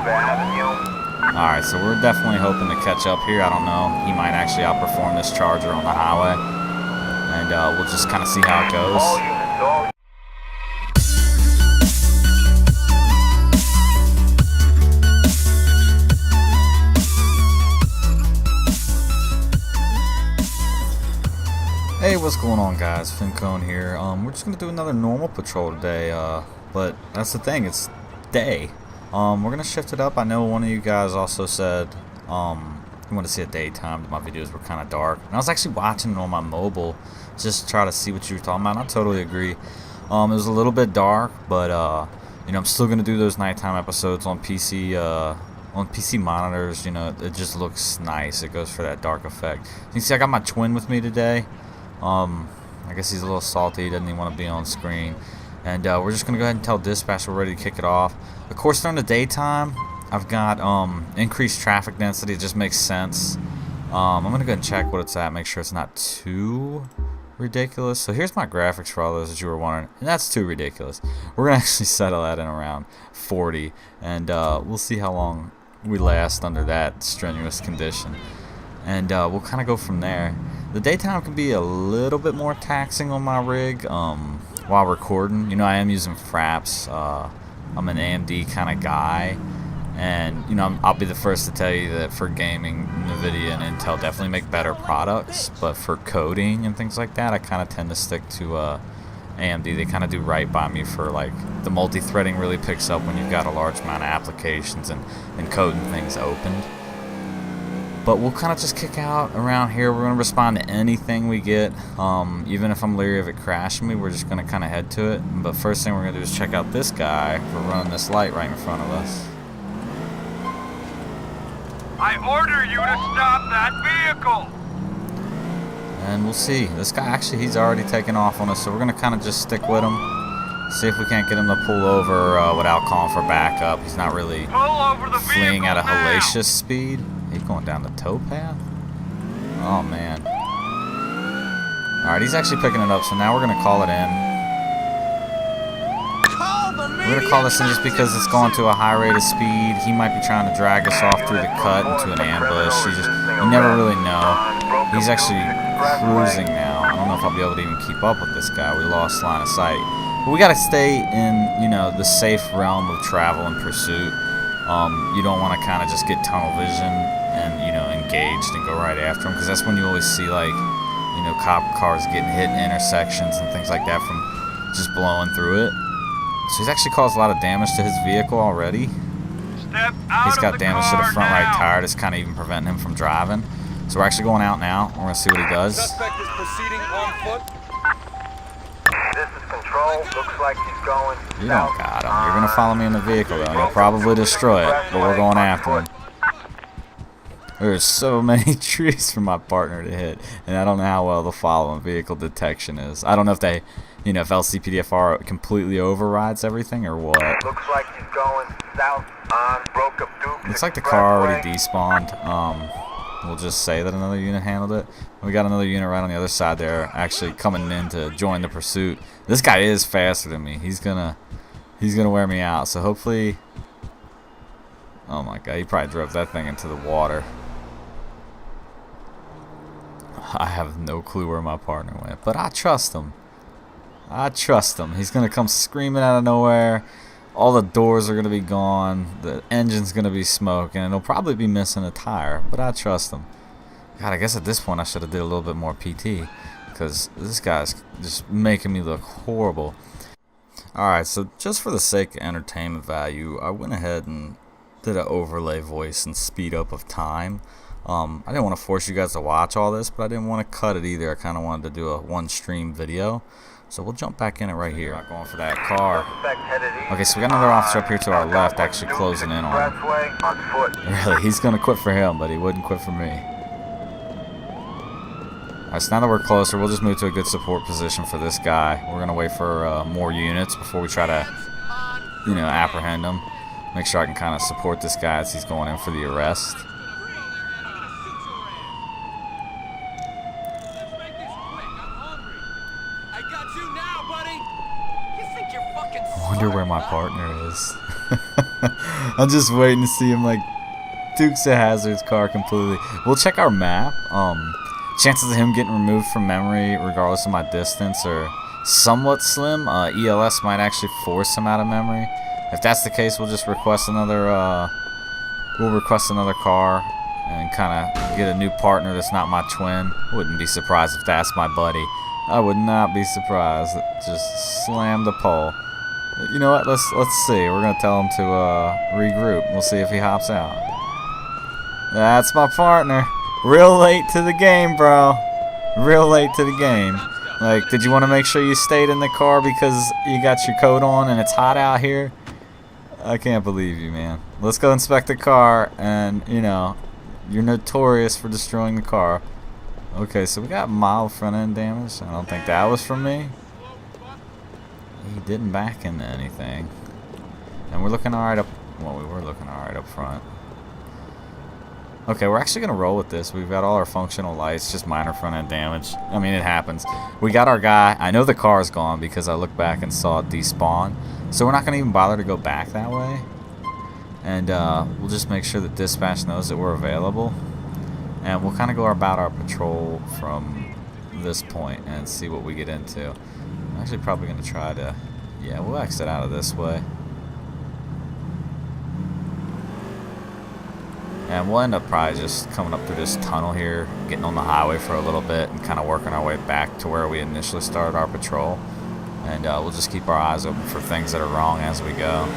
Alright, so we're definitely hoping to catch up here. I don't know. He might actually outperform this Charger on the highway. And we'll just kind of see how it goes. Hey, what's going on, guys? FinKone here. We're just gonna do another normal patrol today, but that's the thing, it's day. We're gonna shift it up. I know one of you guys also said you want to see a daytime. My videos were kind of dark, and I was actually watching it on my mobile just to try to see what you were talking about, and I totally agree. It was a little bit dark, but you know, I'm still gonna do those nighttime episodes on PC. On PC monitors, you know, it just looks nice. It goes for that dark effect. You can see I got my twin with me today. I guess he's a little salty. He doesn't even want to be on screen. And we're just going to go ahead and tell dispatch we're ready to kick it off. Of course, during the daytime, I've got increased traffic density. It just makes sense. I'm going to go ahead and check what it's at, make sure it's not too ridiculous. So here's my graphics for all those that you were wondering. And that's too ridiculous. We're going to actually settle that in around 40. And we'll see how long we last under that strenuous condition. And we'll kind of go from there. The daytime can be a little bit more taxing on my rig while recording. You know, I am using fraps. I'm an AMD kind of guy, and you know, I'll be the first to tell you that for gaming, NVIDIA and Intel definitely make better products. But for coding and things like that, I kind of tend to stick to AMD. They kind of do right by me for, like, the multi-threading really picks up when you've got a large amount of applications and coding things opened. But we'll kind of just kick out around here. We're going to respond to anything we get. Even if I'm leery of it crashing me, we're just going to kind of head to it. But first thing we're going to do is check out this guy for running this light right in front of us. I order you to stop that vehicle! And we'll see. This guy, actually, he's already taken off on us, so we're going to kind of just stick with him. See if we can't get him to pull over without calling for backup. He's not really fleeing at a hellacious speed. He's going down the towpath? Oh, man. Alright, he's actually picking it up, so now we're going to call it in. We're going to call this in just because it's going to a high rate of speed. He might be trying to drag us off through the cut into an ambush. You never really know. He's actually cruising now. I don't know if I'll be able to even keep up with this guy. We lost line of sight. But we got to stay in, you know, the safe realm of travel and pursuit. You don't want to kind of just get tunnel vision and, you know, engaged and go right after them, because that's when you always see, like, you know, cop cars getting hit in intersections and things like that from just blowing through it. So he's actually caused a lot of damage to his vehicle already. He's got damage to the front right tire that's kind of even preventing him from driving. So we're actually going out now. We're going to see what he does. Suspect is proceeding on foot. This is control. Looks like he's going. You don't got him. You're going to follow me in the vehicle, though. You'll probably destroy it, but we're going after him. There's so many trees for my partner to hit, and I don't know how well the following vehicle detection is. I don't know if they, you know, if LCPDFR completely overrides everything or what. Looks like he's going south on Broke Up Duke. Looks like the car already despawned. We'll just say that another unit handled it. We got another unit right on the other side there, actually coming in to join the pursuit. This guy is faster than me. He's gonna wear me out. So hopefully, oh my god, he probably drove that thing into the water. I have no clue where my partner went, but I trust him. I trust him. He's gonna come screaming out of nowhere. All the doors are going to be gone. The engine's going to be smoking. And it'll probably be missing a tire. But I trust him. God, I guess at this point I should have did a little bit more PT. Because this guy's just making me look horrible. Alright, so just for the sake of entertainment value, I went ahead and did an overlay voice and speed up of time. I didn't want to force you guys to watch all this, but I didn't want to cut it either. I kind of wanted to do a one-stream video. So we'll jump back in it right here. Not going for that car. Okay, so we got another officer up here to our left actually closing in on him. Really, he's going to quit for him, but he wouldn't quit for me. Alright, so now that we're closer, we'll just move to a good support position for this guy. We're going to wait for more units before we try to, you know, apprehend him. Make sure I can kind of support this guy as he's going in for the arrest. wonder where my partner is. I'm just waiting to see him like Dukes of Hazzard's car completely. We'll check our map. Chances of him getting removed from memory regardless of my distance are somewhat slim. ELS might actually force him out of memory. If that's the case, we'll just request another car and kind of get a new partner that's not my twin. Wouldn't be surprised if that's my buddy. I would not be surprised. Just slam the pole. You know what? Let's see. We're gonna tell him to regroup. We'll see if he hops out. That's my partner. Real late to the game, bro. Real late to the game. Like, did you want to make sure you stayed in the car because you got your coat on and it's hot out here? I can't believe you, man. Let's go inspect the car, and, you know, you're notorious for destroying the car. Okay, so we got mild front end damage. I don't think that was from me. He didn't back into anything. And we're looking alright up... Well, we were looking alright up front. Okay, we're actually going to roll with this. We've got all our functional lights, just minor front end damage. I mean, it happens. We got our guy. I know the car is gone because I looked back and saw it despawn. So we're not going to even bother to go back that way. And we'll just make sure that dispatch knows that we're available. And we'll kind of go about our patrol from this point and see what we get into. I'm actually probably going to try to... Yeah, we'll exit out of this way. And we'll end up probably just coming up through this tunnel here, getting on the highway for a little bit, and kind of working our way back to where we initially started our patrol. And we'll just keep our eyes open for things that are wrong as we go.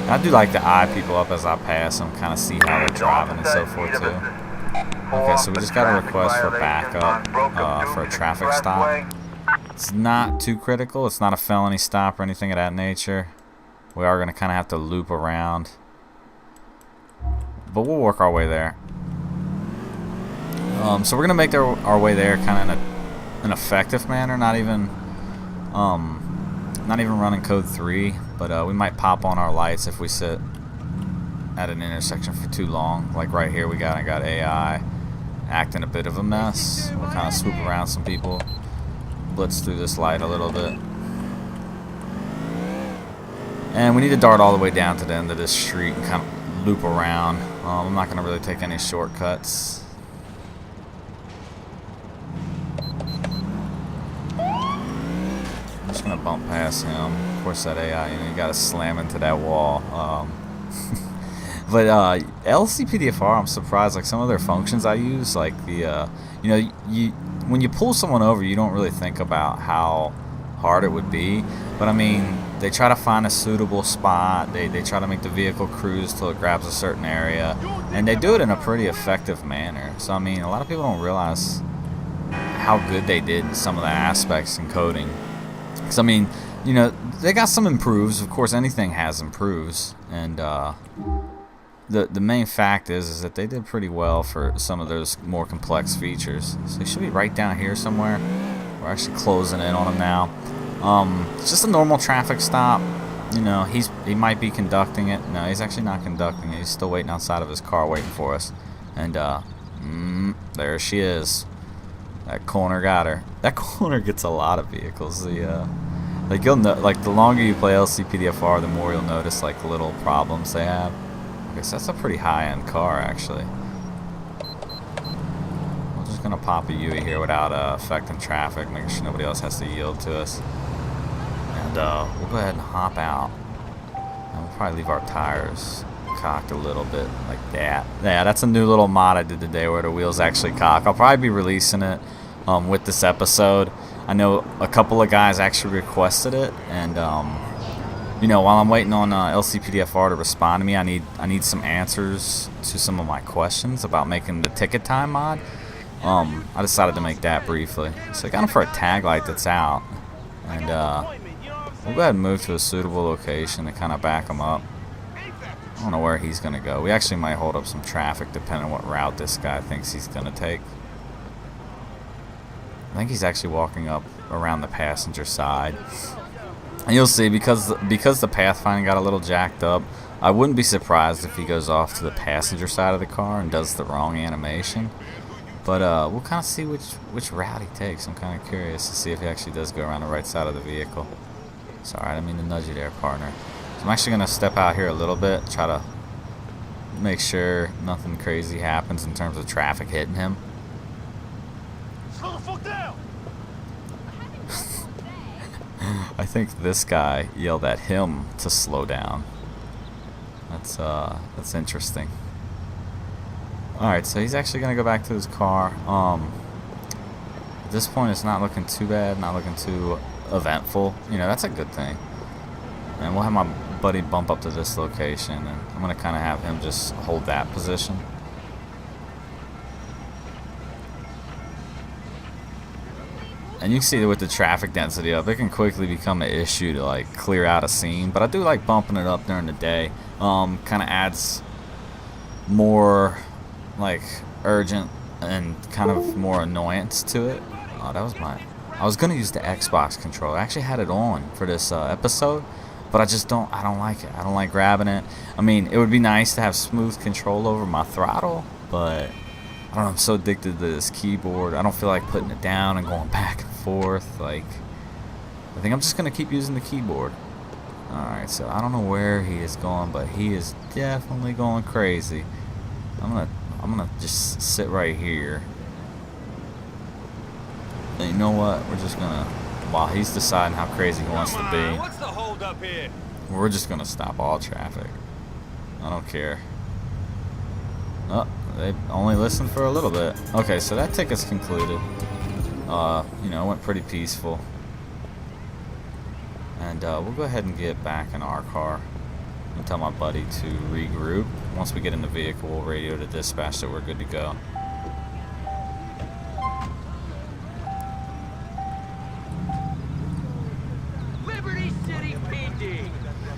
I do like to eye people up as I pass them, kind of see how they're driving and so forth too. Okay, so we just got a request for backup for a traffic stop. It's not too critical. It's not a felony stop or anything of that nature. We are going to kind of have to loop around, but we'll work our way there. So we're going to make our way there kind of in an effective manner, not even running code 3, but we might pop on our lights if we sit at an intersection for too long. Like right here, I got AI acting a bit of a mess. We'll kind of swoop around some people, blitz through this light a little bit. And we need to dart all the way down to the end of this street and kind of loop around. I'm not going to really take any shortcuts. I'm just going to bump past him. Of course, that AI, you got to slam into that wall. But LCPDFR, I'm surprised. Like some of their functions I use, like the, when you pull someone over, you don't really think about how hard it would be. But I mean, they try to find a suitable spot. They try to make the vehicle cruise till it grabs a certain area, and they do it in a pretty effective manner. So I mean, a lot of people don't realize how good they did in some of the aspects in coding. Because I mean, they got some improves. Of course, anything has improves, and the main fact is that they did pretty well for some of those more complex features. So they should be right down here somewhere. We're actually closing in on them now. It's just a normal traffic stop. He might be conducting it. No, he's actually not conducting it. He's still waiting outside of his car waiting for us. And there she is. That corner got her. That corner gets a lot of vehicles. Like you'll know, like the longer you play LCPDFR, the more you'll notice like little problems they have. Okay, so that's a pretty high-end car actually. We're just gonna pop a UE here without affecting traffic, making sure nobody else has to yield to us. And we'll go ahead and hop out. And we'll probably leave our tires cocked a little bit like that. Yeah, that's a new little mod I did today where the wheels actually cock. I'll probably be releasing it with this episode. I know a couple of guys actually requested it, and while I'm waiting on LCPDFR to respond to me, I need some answers to some of my questions about making the ticket time mod. I decided to make that briefly. So I got him for a tag light that's out, and we'll go ahead and move to a suitable location to kind of back him up. I don't know where he's going to go. We actually might hold up some traffic depending on what route this guy thinks he's going to take. I think he's actually walking up around the passenger side. And you'll see, because the pathfinding got a little jacked up, I wouldn't be surprised if he goes off to the passenger side of the car and does the wrong animation. But we'll kind of see which route he takes. I'm kind of curious to see if he actually does go around the right side of the vehicle. Sorry, I didn't mean to nudge you there, partner. So I'm actually going to step out here a little bit, try to make sure nothing crazy happens in terms of traffic hitting him. Slow the fuck down! I think this guy yelled at him to slow down. That's interesting. Alright, so he's actually going to go back to his car. At this point, it's not looking too bad, not looking too eventful. You know, that's a good thing. And we'll have my buddy bump up to this location, and I'm going to kind of have him just hold that position. And you can see that with the traffic density up, it can quickly become an issue to like clear out a scene. But I do like bumping it up during the day. Kind of adds more like urgent and kind of more annoyance to it. Oh, that was my... I was gonna use the Xbox controller. I actually had it on for this episode, but I don't like it. I don't like grabbing it. I mean, it would be nice to have smooth control over my throttle, but I don't know, I'm so addicted to this keyboard. I don't feel like putting it down and going back and forth. Like, I think I'm just gonna keep using the keyboard. Alright, so I don't know where he is going, but he is definitely going crazy. I'm gonna just sit right here. And you know what? We're just gonna, while he's deciding how crazy he wants to be, What's the hold up here? we're just gonna stop all traffic. I don't care. Oh, they only listened for a little bit. Okay, so that ticket's concluded. You know, it went pretty peaceful. And we'll go ahead and get back in our car and tell my buddy to regroup. Once we get in the vehicle, we'll radio to dispatch that we're good to go. Liberty City PD.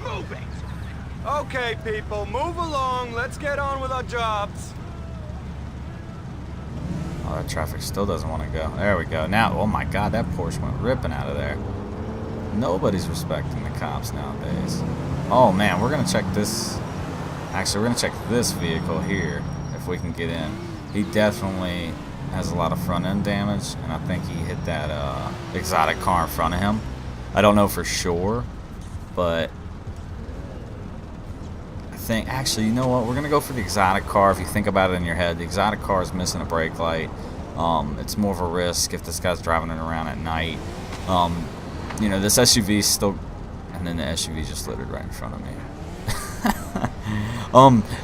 Move it! Okay, people, move along. Let's get on with our jobs. Oh, that traffic still doesn't want to go. There we go. Now, oh my God, that Porsche went ripping out of there. Nobody's respecting the cops nowadays. Oh man, we're gonna check this. Actually, we're gonna check this vehicle here if we can get in. He definitely has a lot of front end damage, and I think he hit that exotic car in front of him. I don't know for sure, but I think actually, you know what? We're gonna go for the exotic car. If you think about it in your head, the exotic car is missing a brake light. It's more of a risk if this guy's driving it around at night. You know, this SUV is still, and then the SUV just littered right in front of me.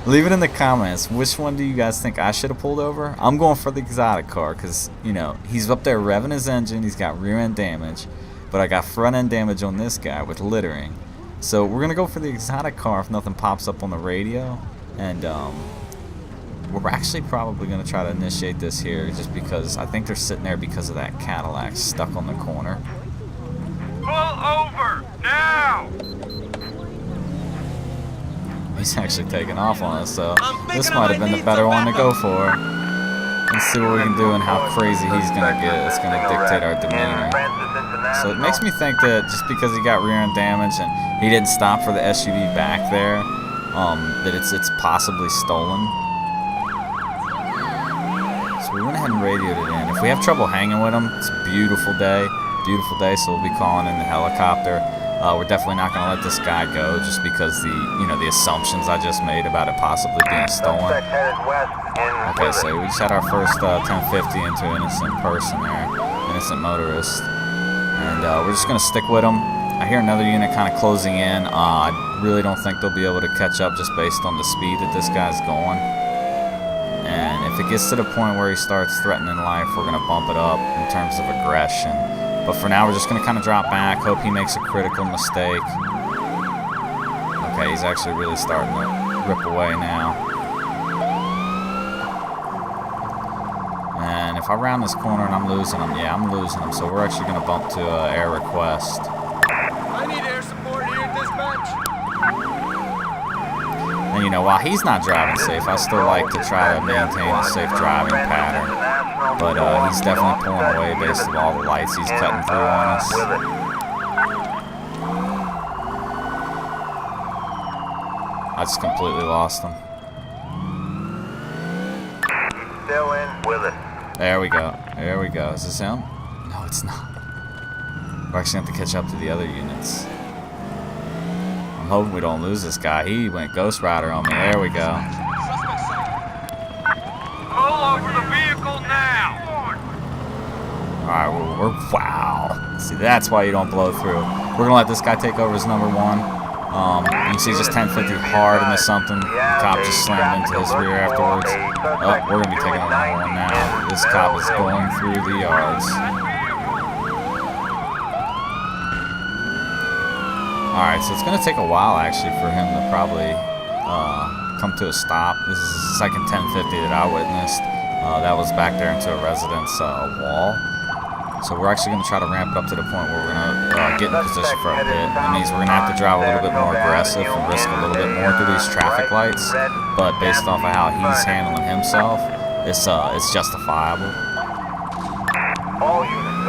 Leave it in the comments. Which one do you guys think I should have pulled over? I'm going for the exotic car because, you know, he's up there revving his engine. He's got rear end damage, but I got front end damage on this guy with littering. So we're gonna go for the exotic car if nothing pops up on the radio, and we're actually probably gonna try to initiate this here just because I think they're sitting there because of that Cadillac stuck on the corner. Pull over now! He's actually taking off on us, so this might have been the better one to go for. Let's see what we can do and how crazy he's gonna get. It's gonna dictate our demeanor. So it makes me think that just because he got rear end damage and he didn't stop for the SUV back there, that it's possibly stolen. So we went ahead and radioed it in. If we have trouble hanging with him, it's a beautiful day, so we'll be calling in the helicopter. We're definitely not going to let this guy go just because the assumptions I just made about it possibly being stolen. Okay, so we just had our first 1050 into an innocent person there, innocent motorist, and we're just going to stick with him. I hear another unit kind of closing in. I really don't think they'll be able to catch up just based on the speed that this guy's going. And if it gets to the point where he starts threatening life, we're going to bump it up in terms of aggression. But for now, we're just going to kind of drop back, hope he makes a critical mistake. Okay, he's actually really starting to rip away now. And if I round this corner and I'm losing him, yeah, I'm losing him. So we're actually going to bump to air request. I need air support here, dispatch. And you know, while he's not driving safe, I still like to try to maintain a safe driving pattern. But he's definitely pulling away based on all the lights he's cutting through on us. I just completely lost him. Still in with it. There we go. There we go. Is this him? No, it's not. We're actually going to have to catch up to the other units. I'm hoping we don't lose this guy. He went Ghost Rider on me. There we go. Pull over the vehicle now! Alright, wow. See, that's why you don't blow through. We're going to let this guy take over as number one. You can see just 1050 hard into something. The cop just slammed into his rear afterwards. Oh, we're going to be taking over number one now. This cop is going through the yards. Alright, so it's going to take a while actually for him to probably come to a stop. This is the second 1050 that I witnessed. That was back there into a residence wall. So we're actually going to try to ramp it up to the point where we're going to get in position for a pit. That means we're going to have to drive a little bit more aggressive and risk a little bit more through these traffic lights. But based off of how he's handling himself, it's justifiable.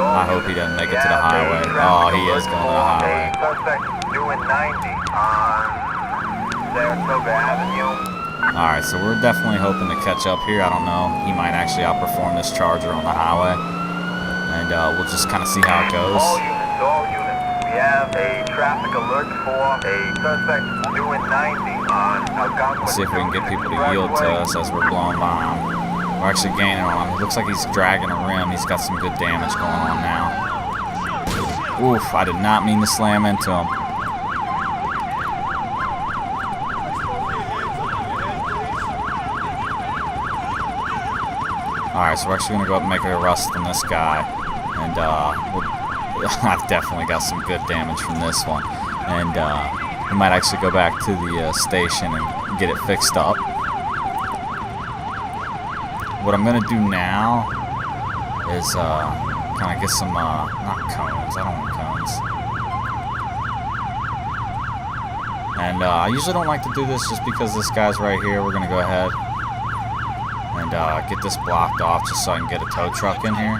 I hope he doesn't make it to the highway. Oh, he is going to the highway. Doing 90 on Saratoga Avenue. Alright, so we're definitely hoping to catch up here. I don't know. He might actually outperform this Charger on the highway. And we'll just kind of see how it goes. All units. We have a traffic alert for a suspect doing 90 on Algonquin. Let's see if we can get people to yield to us as we're blowing by him. We're actually gaining on him. It looks like he's dragging a rim. He's got some good damage going on now. Oof, I did not mean to slam into him. Alright, so we're actually going to go up and make a rust on this guy. And I've definitely got some good damage from this one. And we might actually go back to the station and get it fixed up. What I'm going to do now is kind of get some, not cones, I don't want cones. And I usually don't like to do this just because this guy's right here. We're going to go ahead and get this blocked off just so I can get a tow truck in here.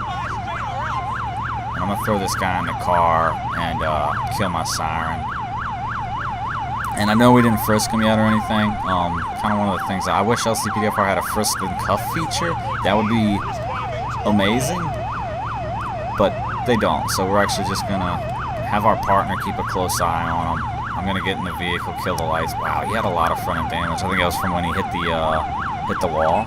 And I'm going to throw this guy in the car and kill my siren. And I know we didn't frisk him yet or anything. Kind of one of the things I wish LCPDFR had a frisk and cuff feature. That would be amazing. But they don't. So we're actually just going to have our partner keep a close eye on him. I'm going to get in the vehicle, kill the lights. Wow, he had a lot of front end damage. I think that was from when he hit the wall.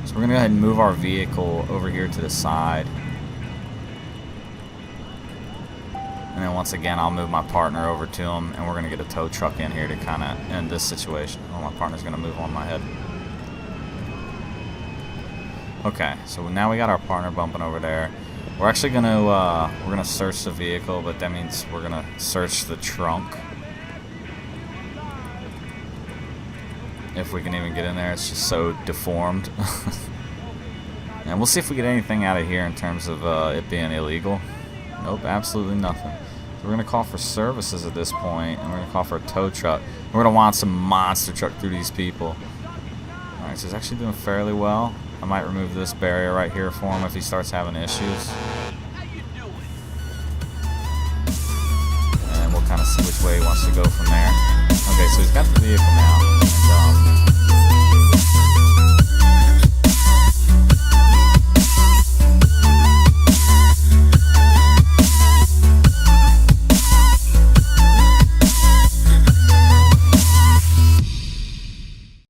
So we're going to go ahead and move our vehicle over here to the side. And then once again, I'll move my partner over to him, and we're going to get a tow truck in here to kind of end this situation. Oh, my partner's going to move on my head. Okay, so now we got our partner bumping over there. We're actually going to search the vehicle, but that means we're going to search the trunk. If we can even get in there, it's just so deformed. And we'll see if we get anything out of here in terms of it being illegal. Nope, absolutely nothing. So we're going to call for services at this point, and we're going to call for a tow truck. We're going to want some monster truck through these people. Alright, so he's actually doing fairly well. I might remove this barrier right here for him if he starts having issues. And we'll kind of see which way he wants to go from there. Okay, so he's got the vehicle now. And,